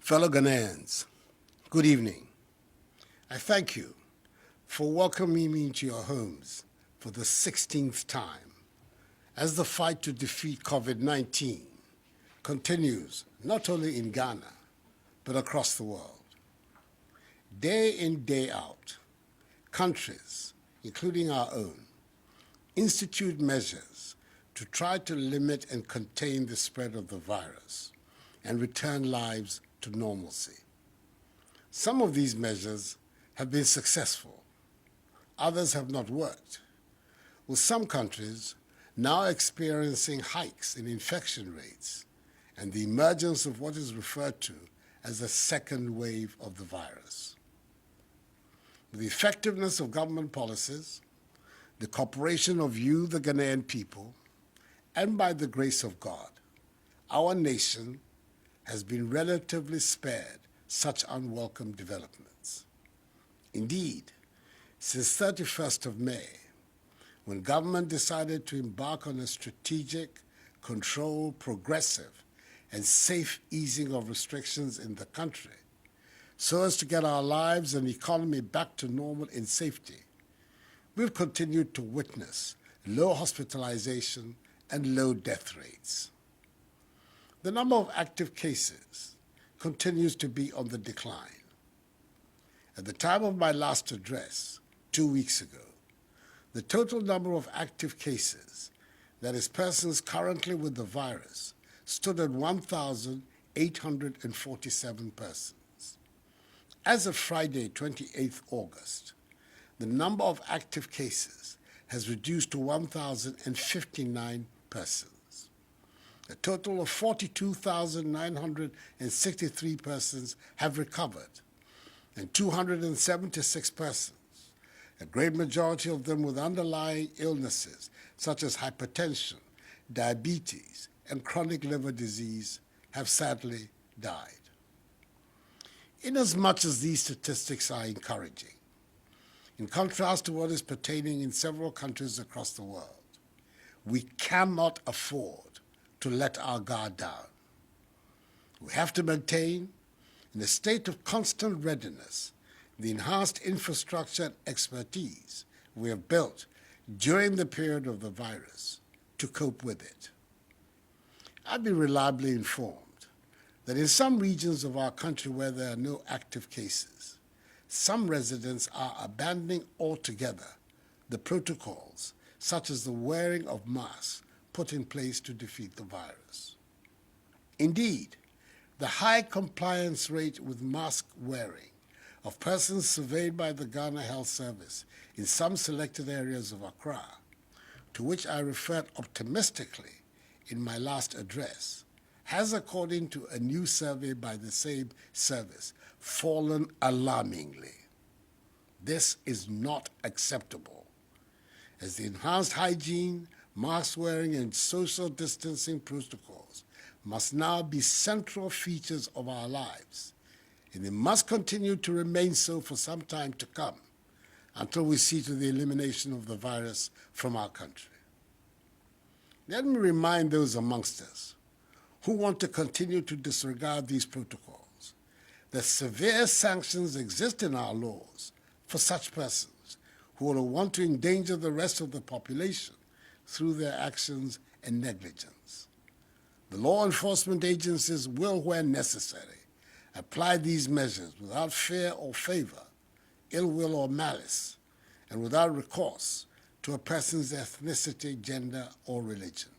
Fellow Ghanaians, good evening. I thank you for welcoming me into your homes for the 16th time as the fight to defeat COVID-19 continues not only in Ghana, but across the world. Day in, day out, countries, including our own, institute measures to try to limit and contain the spread of the virus and return lives to normalcy. Some of these measures have been successful. Others have not worked, with some countries now experiencing hikes in infection rates and the emergence of what is referred to as a second wave of the virus. With the effectiveness of government policies, the cooperation of you, the Ghanaian people, and by the grace of God, our nation has been relatively spared such unwelcome developments. Indeed, since 31st of May, when government decided to embark on a strategic, controlled, progressive, and safe easing of restrictions in the country, so as to get our lives and economy back to normal in safety, we've continued to witness low hospitalization and low death rates. The number of active cases continues to be on the decline. At the time of my last address, 2 weeks ago, the total number of active cases, that is persons currently with the virus, stood at 1,847 persons. As of Friday, 28th August, the number of active cases has reduced to 1,059 persons. A total of 42,963 persons have recovered, and 276 persons, a great majority of them with underlying illnesses such as hypertension, diabetes, and chronic liver disease, have sadly died. Inasmuch as these statistics are encouraging, in contrast to what is pertaining in several countries across the world, we cannot afford to let our guard down. We have to maintain, in a state of constant readiness, the enhanced infrastructure and expertise we have built during the period of the virus to cope with it. I've been reliably informed that in some regions of our country where there are no active cases, some residents are abandoning altogether the protocols, such as the wearing of masks put in place to defeat the virus. Indeed, the high compliance rate with mask wearing of persons surveyed by the Ghana Health Service in some selected areas of Accra, to which I referred optimistically in my last address, has, according to a new survey by the same service, fallen alarmingly. This is not acceptable, as the enhanced hygiene, mask wearing, and social distancing protocols must now be central features of our lives, and they must continue to remain so for some time to come until we see to the elimination of the virus from our country. Let me remind those amongst us who want to continue to disregard these protocols that severe sanctions exist in our laws for such persons who will want to endanger the rest of the population through their actions and negligence. The law enforcement agencies will, where necessary, apply these measures without fear or favor, ill will or malice, and without recourse to a person's ethnicity, gender, or religion.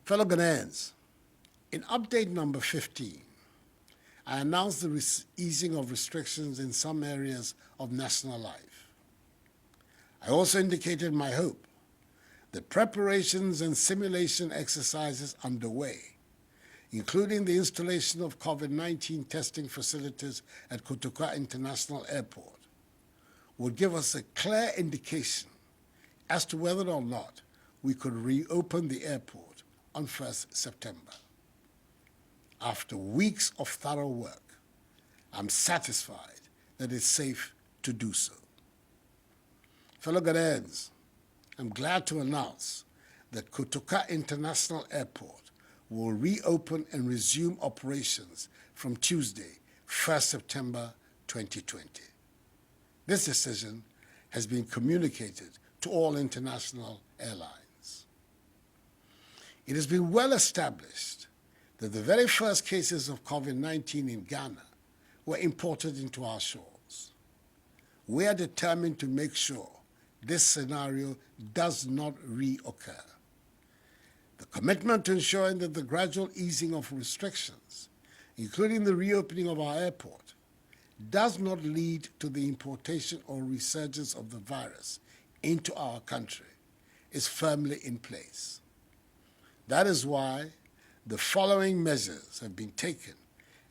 Fellow Ghanaians, in update number 15, I announced the easing of restrictions in some areas of national life. I also indicated my hope that preparations and simulation exercises underway, including the installation of COVID-19 testing facilities at Kotoka International Airport, would give us a clear indication as to whether or not we could reopen the airport on 1st September. After weeks of thorough work, I'm satisfied that it's safe to do so. Fellow Ghanaians, I'm glad to announce that Kotoka International Airport will reopen and resume operations from Tuesday, 1st September 2020. This decision has been communicated to all international airlines. It has been well established that the very first cases of COVID-19 in Ghana were imported into our shores. We are determined to make sure this scenario does not reoccur. The commitment to ensuring that the gradual easing of restrictions, including the reopening of our airport, does not lead to the importation or resurgence of the virus into our country is firmly in place. That is why the following measures have been taken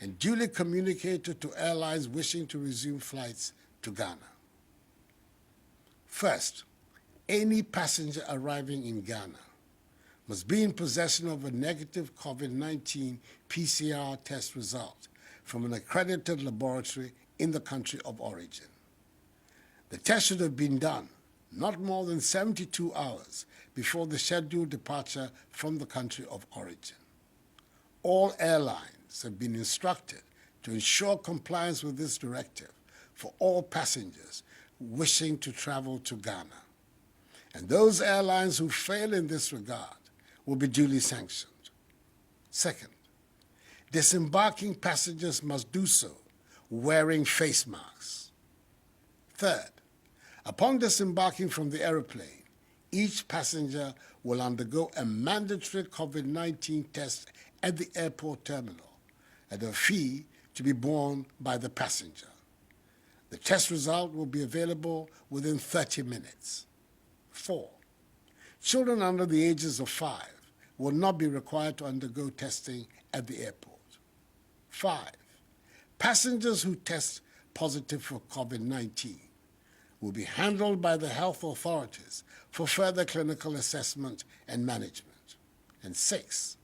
and duly communicated to airlines wishing to resume flights to Ghana. First, any passenger arriving in Ghana must be in possession of a negative COVID-19 PCR test result from an accredited laboratory in the country of origin. The test should have been done not more than 72 hours before the scheduled departure from the country of origin. All airlines have been instructed to ensure compliance with this directive for all passengers wishing to travel to Ghana. And those airlines who fail in this regard will be duly sanctioned. Second, disembarking passengers must do so wearing face masks. Third, upon disembarking from the aeroplane, each passenger will undergo a mandatory COVID-19 test at the airport terminal at a fee to be borne by the passenger. The test result will be available within 30 minutes. 4, children under the ages of 5 will not be required to undergo testing at the airport. 5, passengers who test positive for COVID-19 will be handled by the health authorities for further clinical assessment and management. And 6,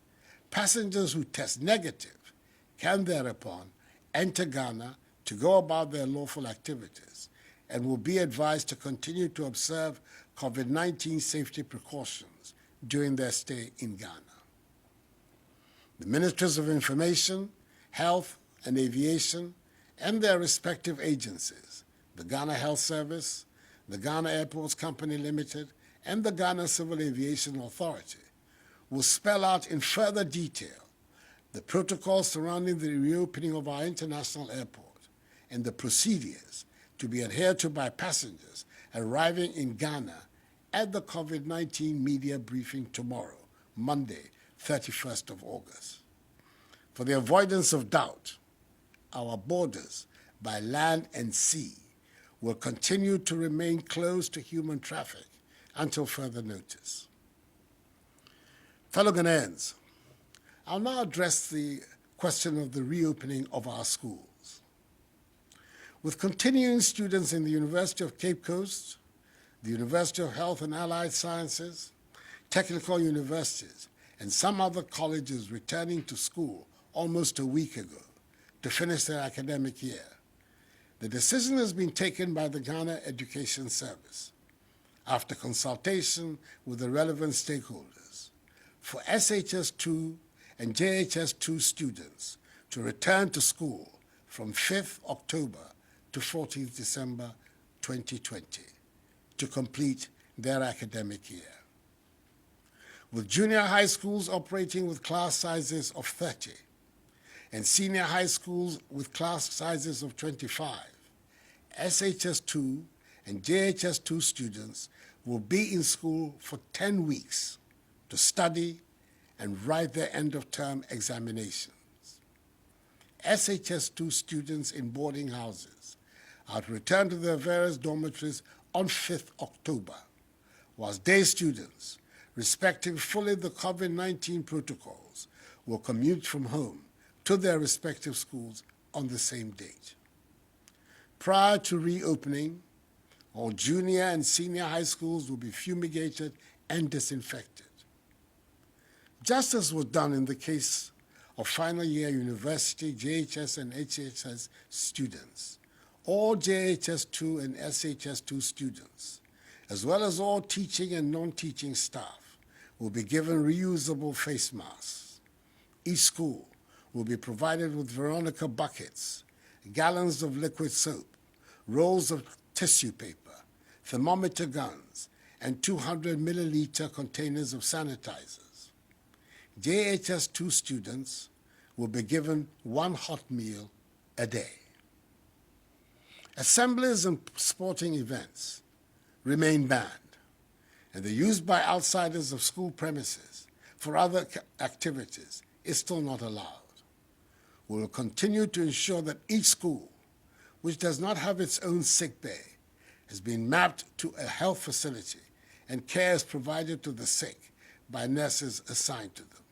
passengers who test negative can thereupon enter Ghana to go about their lawful activities and will be advised to continue to observe COVID-19 safety precautions during their stay in Ghana. The Ministries of Information, Health and Aviation and their respective agencies, the Ghana Health Service, the Ghana Airports Company Limited, and the Ghana Civil Aviation Authority, will spell out in further detail the protocols surrounding the reopening of our international airport and the procedures to be adhered to by passengers arriving in Ghana at the COVID-19 media briefing tomorrow, Monday, 31st of August. For the avoidance of doubt, our borders by land and sea will continue to remain closed to human traffic until further notice. Fellow Ghanaians, I'll now address the question of the reopening of our schools. With continuing students in the University of Cape Coast, the University of Health and Allied Sciences, technical universities, and some other colleges returning to school almost a week ago to finish their academic year, the decision has been taken by the Ghana Education Service, after consultation with the relevant stakeholders, for SHS2 and JHS2 students to return to school from 5th October to 14th December 2020 to complete their academic year. With junior high schools operating with class sizes of 30 and senior high schools with class sizes of 25, SHS2 and JHS2 students will be in school for 10 weeks to study and write their end-of-term examinations. SHS2 students in boarding houses are to return to their various dormitories on 5th October, whilst day students, respecting fully the COVID-19 protocols, will commute from home to their respective schools on the same date. Prior to reopening, all junior and senior high schools will be fumigated and disinfected. Just as was done in the case of final year university, JHS and HHS students, all JHS2 and SHS2 students, as well as all teaching and non-teaching staff, will be given reusable face masks. Each school will be provided with Veronica buckets, gallons of liquid soap, rolls of tissue paper, thermometer guns, and 200 milliliter containers of sanitizers. JHS2 students will be given one hot meal a day. Assemblies and sporting events remain banned, and the use by outsiders of school premises for other activities is still not allowed. We will continue to ensure that each school, which does not have its own sick bay, has been mapped to a health facility and care is provided to the sick by nurses assigned to them.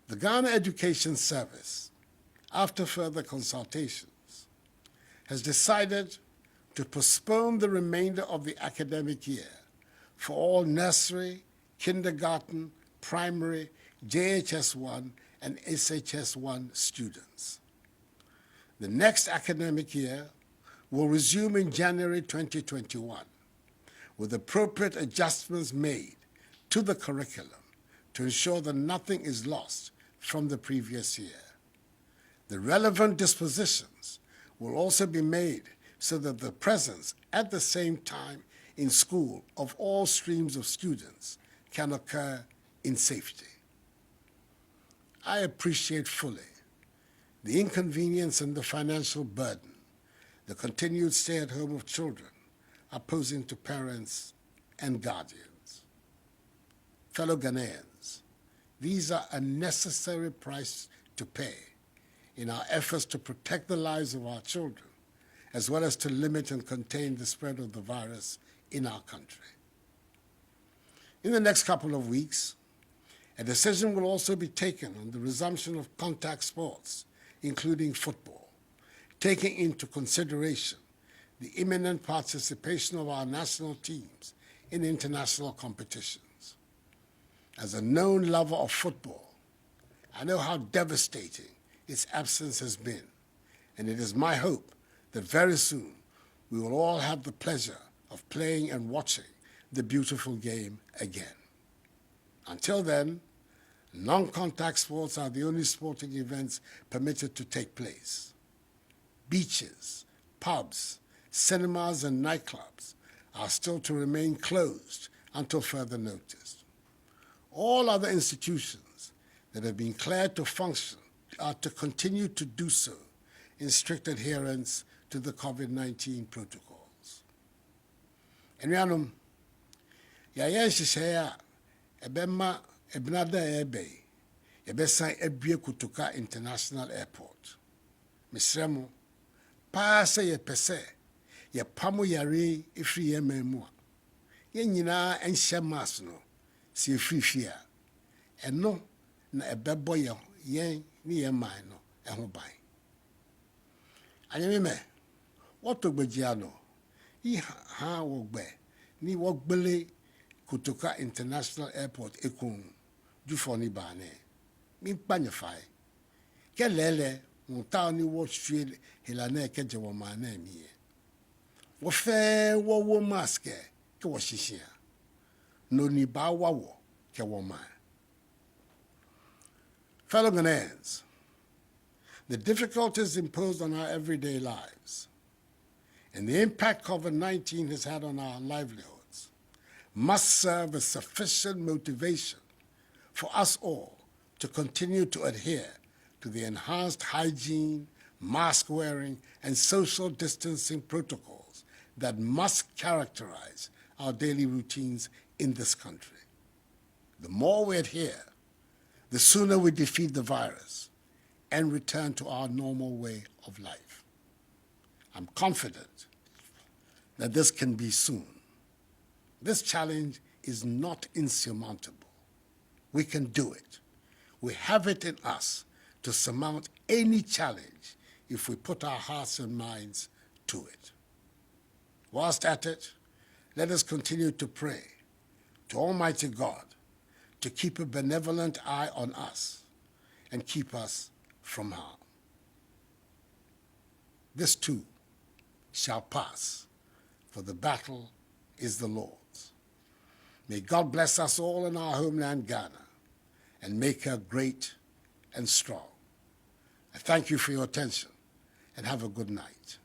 The Ghana Education Service, after further consultations, has decided to postpone the remainder of the academic year for all nursery, kindergarten, primary, JHS1, and SHS1 students. The next academic year will resume in January 2021, with appropriate adjustments made to the curriculum to ensure that nothing is lost from the previous year. The relevant dispositions will also be made so that the presence at the same time in school of all streams of students can occur in safety. I appreciate fully the inconvenience and the financial burden the continued stay-at-home of children are posing to parents and guardians. Fellow Ghanaians, these are a necessary price to pay in our efforts to protect the lives of our children, as well as to limit and contain the spread of the virus in our country. In the next couple of weeks, a decision will also be taken on the resumption of contact sports, including football, taking into consideration the imminent participation of our national teams in international competitions. As a known lover of football, I know how devastating its absence has been, and it is my hope that very soon we will all have the pleasure of playing and watching the beautiful game again. Until then, non-contact sports are the only sporting events permitted to take place. Beaches, pubs, cinemas, and nightclubs are still to remain closed until further notice. All other institutions that have been cleared to function are to continue to do so in strict adherence to the COVID-19 protocols. Enuanom, yɛayɛ nhyehyɛeɛ a ɛbɛma ebinada ebe yɛbɛsan abue Kotoka International Airport. Mesrɛ mo, paa sɛ yɛpɛ sɛ yɛpamo yare ɛfiri yɛn man mu a, yɛn nyinaa nhyɛ mask no sɛ yɛfiri fie a, ɛno na ɛbɛbɔ yɛn ne yɛn man no ɛho ban. Anyamime, wɔtɔ gbagya no, yi ha wɔ gbɛ, ni wɔgbele Kotoka International Airport ekun jufo ni bane. Mi panyefai. Ke lele, monta ni wo shwe helane ke je wo mane miye. Wo fe wo maske ke wo shishia. No ni ba wo ke wo man. Fellow Ghanaians, the difficulties imposed on our everyday lives and the impact COVID-19 has had on our livelihoods must serve as sufficient motivation for us all to continue to adhere to the enhanced hygiene, mask wearing, and social distancing protocols that must characterize our daily routines in this country. The more we adhere, the sooner we defeat the virus and return to our normal way of life. I'm confident that this can be soon. This challenge is not insurmountable. We can do it. We have it in us to surmount any challenge if we put our hearts and minds to it. Whilst at it, let us continue to pray to Almighty God to keep a benevolent eye on us and keep us from harm. This too shall pass, for the battle is the Lord's. May God bless us all in our homeland, Ghana, and make her great and strong. I thank you for your attention and have a good night.